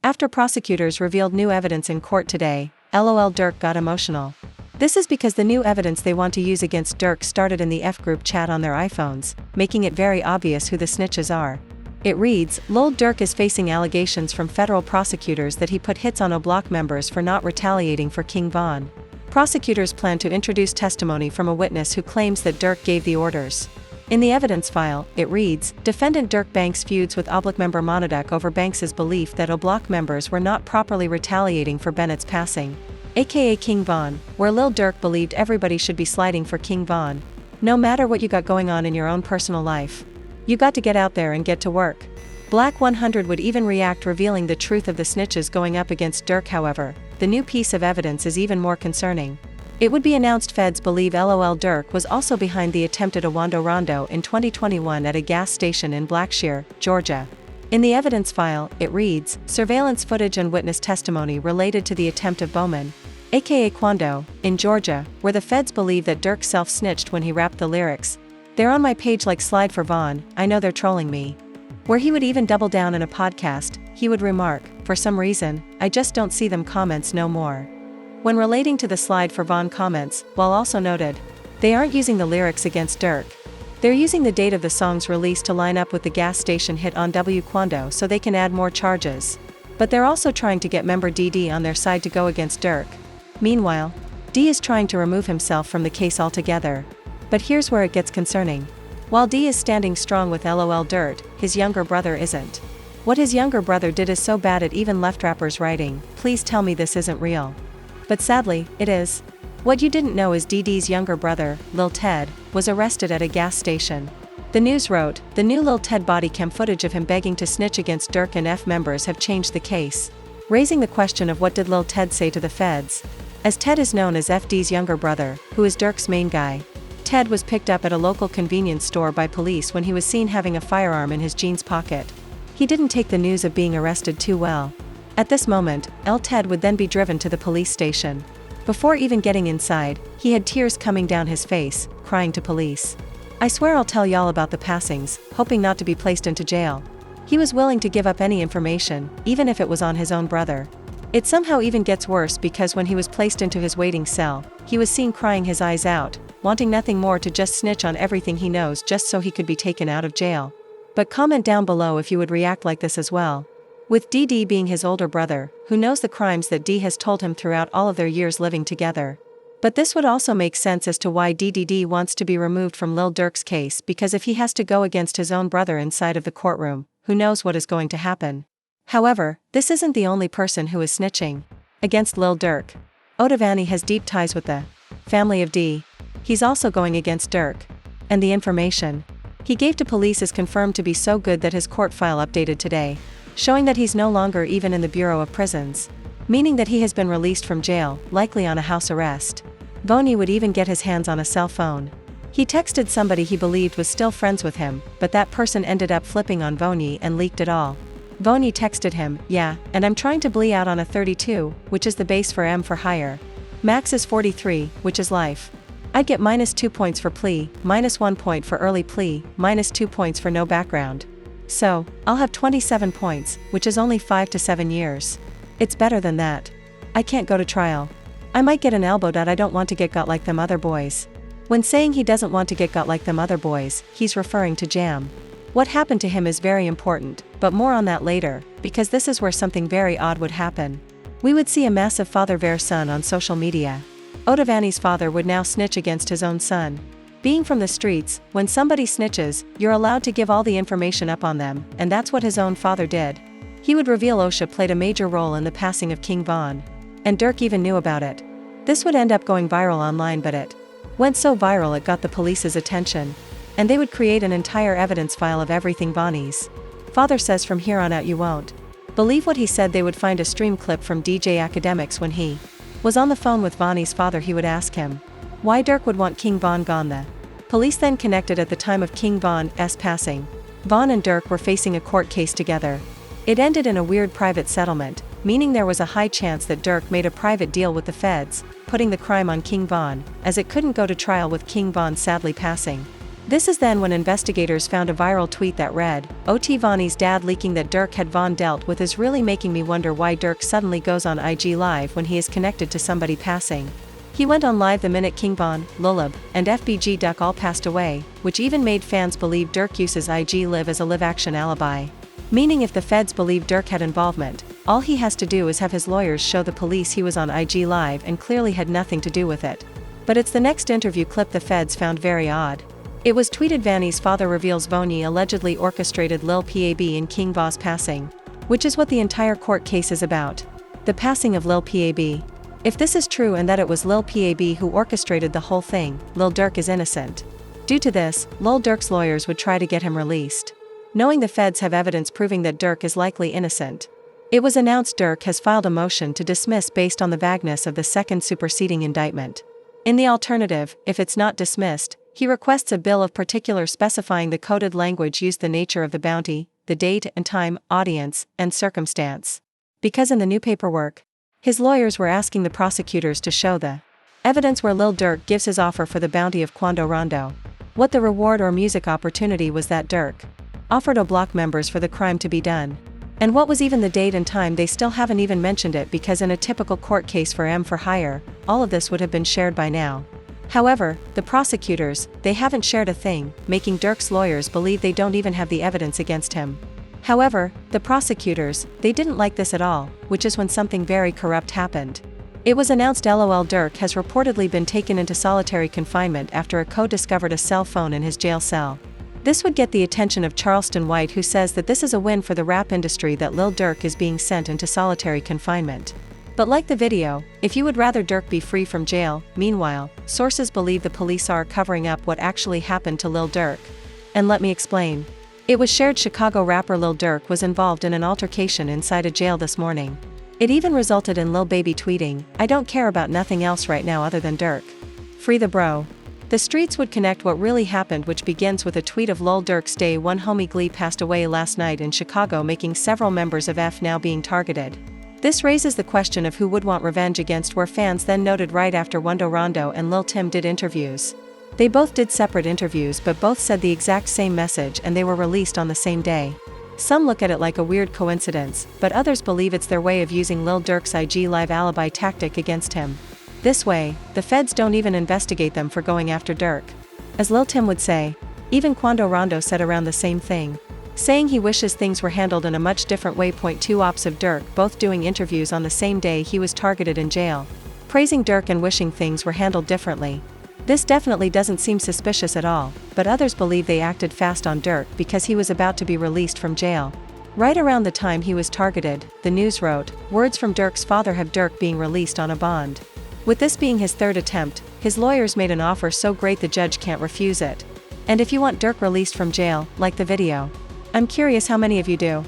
After prosecutors revealed new evidence in court today, Lil Durk got emotional. This is because the new evidence they want to use against Durk started in the F group chat on their iPhones, making it very obvious who the snitches are. It reads, Lil Durk is facing allegations from federal prosecutors that he put hits on O-Block members for not retaliating for King Von. Prosecutors plan to introduce testimony from a witness who claims that Durk gave the orders. In the evidence file, it reads, Defendant Durk Banks feuds with O-Block member Monodek over Banks's belief that O-Block members were not properly retaliating for Bennett's passing, aka King Von, where Lil Durk believed everybody should be sliding for King Von. No matter what you got going on in your own personal life, you got to get out there and get to work. Black 100 would even react revealing the truth of the snitches going up against Durk. However, the new piece of evidence is even more concerning. It would be announced feds believe Lil Durk was also behind the attempted Awando Rondo in 2021 at a gas station in Blackshear, Georgia. In the evidence file, it reads, surveillance footage and witness testimony related to the attempt of Bowman, aka Quando, in Georgia, where the feds believe that Durk self-snitched when he rapped the lyrics, "They're on my page like slide for Von, I know they're trolling me." Where he would even double down in a podcast, he would remark, for some reason, I just don't see them comments no more. When relating to the slide for Von comments, while also noted, they aren't using the lyrics against Durk. They're using the date of the song's release to line up with the gas station hit on W Quando so they can add more charges. But they're also trying to get member DD on their side to go against Durk. Meanwhile, D is trying to remove himself from the case altogether. But here's where it gets concerning. While D is standing strong with Lil Durk, his younger brother isn't. What his younger brother did is so bad it even left rappers writing, please tell me this isn't real. But sadly, it is. What you didn't know is DD's younger brother, Lil Ted, was arrested at a gas station. The news wrote, the new Lil Ted body cam footage of him begging to snitch against Durk and F members have changed the case, raising the question of what did Lil Ted say to the feds. As Ted is known as FD's younger brother, who is Durk's main guy, Ted was picked up at a local convenience store by police when he was seen having a firearm in his jeans pocket. He didn't take the news of being arrested too well. At this moment, Ted would then be driven to the police station. Before even getting inside, he had tears coming down his face, crying to police. I swear I'll tell y'all about the passings, hoping not to be placed into jail. He was willing to give up any information, even if it was on his own brother. It somehow even gets worse because when he was placed into his waiting cell, he was seen crying his eyes out, wanting nothing more to just snitch on everything he knows just so he could be taken out of jail. But comment down below if you would react like this as well. With DD being his older brother, who knows the crimes that D has told him throughout all of their years living together. But this would also make sense as to why DDD wants to be removed from Lil Durk's case, because if he has to go against his own brother inside of the courtroom, who knows what is going to happen. However, this isn't the only person who is snitching against Lil Durk. Odavani has deep ties with the family of D. He's also going against Durk. And the information he gave to police is confirmed to be so good that his court file updated today, showing that he's no longer even in the Bureau of Prisons, meaning that he has been released from jail, likely on a house arrest. Voni would even get his hands on a cell phone. He texted somebody he believed was still friends with him, but that person ended up flipping on Voni and leaked it all. Voni texted him, yeah, and I'm trying to blee out on a 32, which is the base for M for higher. Max is 43, which is life. I'd get -2 points for plea, -1 point for early plea, -2 points for no background. So, I'll have 27 points, which is only 5 to 7 years. It's better than that. I can't go to trial. I might get an elbow that I don't want to get got like them other boys. When saying he doesn't want to get got like them other boys, he's referring to Jam. What happened to him is very important, but more on that later, because this is where something very odd would happen. We would see a massive father-ver-son on social media. Odavani's father would now snitch against his own son. Being from the streets, when somebody snitches, you're allowed to give all the information up on them, and that's what his own father did. He would reveal OSHA played a major role in the passing of King Von. And Durk even knew about it. This would end up going viral online, but it went so viral it got the police's attention. And they would create an entire evidence file of everything Vonnie's father says from here on out you won't believe what he said. They would find a stream clip from DJ Academics when he was on the phone with Vonnie's father. He would ask him why Durk would want King Von gone. The police then connected at the time of King Von's passing. Von and Durk were facing a court case together. It ended in a weird private settlement, meaning there was a high chance that Durk made a private deal with the feds, putting the crime on King Von, as it couldn't go to trial with King Von sadly passing. This is then when investigators found a viral tweet that read, "OT Vonnie's dad leaking that Durk had Von dealt with is really making me wonder why Durk suddenly goes on IG Live when he is connected to somebody passing. He went on live the minute King Von, Lullub, and FBG Duck all passed away, which even made fans believe Durk uses IG Live as a live-action alibi. Meaning if the feds believe Durk had involvement, all he has to do is have his lawyers show the police he was on IG Live and clearly had nothing to do with it." But it's the next interview clip the feds found very odd. It was tweeted Vanny's father reveals Vonnie allegedly orchestrated Lil Pab and King Von's passing. Which is what the entire court case is about. The passing of Lil Pab. If this is true and that it was Lil Pab who orchestrated the whole thing, Lil Durk is innocent. Due to this, Lil Durk's lawyers would try to get him released. Knowing the feds have evidence proving that Durk is likely innocent. It was announced Durk has filed a motion to dismiss based on the vagueness of the second superseding indictment. In the alternative, if it's not dismissed, he requests a bill of particulars specifying the coded language used, the nature of the bounty, the date and time, audience, and circumstance. Because in the new paperwork, his lawyers were asking the prosecutors to show the evidence where Lil Durk gives his offer for the bounty of Quando Rondo. What the reward or music opportunity was that Durk offered O Block members for the crime to be done. And what was even the date and time? They still haven't even mentioned it, because in a typical court case for M for hire, all of this would have been shared by now. However, the prosecutors, they haven't shared a thing, making Durk's lawyers believe they don't even have the evidence against him. However, the prosecutors, they didn't like this at all, which is when something very corrupt happened. It was announced Lil Durk has reportedly been taken into solitary confinement after a code discovered a cell phone in his jail cell. This would get the attention of Charleston White, who says that this is a win for the rap industry that Lil Durk is being sent into solitary confinement. But like the video, if you would rather Durk be free from jail. Meanwhile, sources believe the police are covering up what actually happened to Lil Durk. And let me explain. It was shared Chicago rapper Lil Durk was involved in an altercation inside a jail this morning. It even resulted in Lil Baby tweeting, "I don't care about nothing else right now other than Durk. Free the bro." The streets would connect what really happened, which begins with a tweet of Lil Durk's day one homie Glee passed away last night in Chicago, making several members of F now being targeted. This raises the question of who would want revenge against, where fans then noted right after Quando Rondo and Lil Tim did interviews. They both did separate interviews, but both said the exact same message and they were released on the same day. Some look at it like a weird coincidence, but others believe it's their way of using Lil Durk's IG Live alibi tactic against him. This way, the feds don't even investigate them for going after Durk. As Lil Tim would say, even Quando Rondo said around the same thing, saying he wishes things were handled in a much different way. Two ops of Durk both doing interviews on the same day he was targeted in jail, praising Durk and wishing things were handled differently. This definitely doesn't seem suspicious at all, but others believe they acted fast on Durk because he was about to be released from jail. Right around the time he was targeted, the news wrote, words from Durk's father have Durk being released on a bond. With this being his third attempt, his lawyers made an offer so great the judge can't refuse it. And if you want Durk released from jail, like the video. I'm curious how many of you do.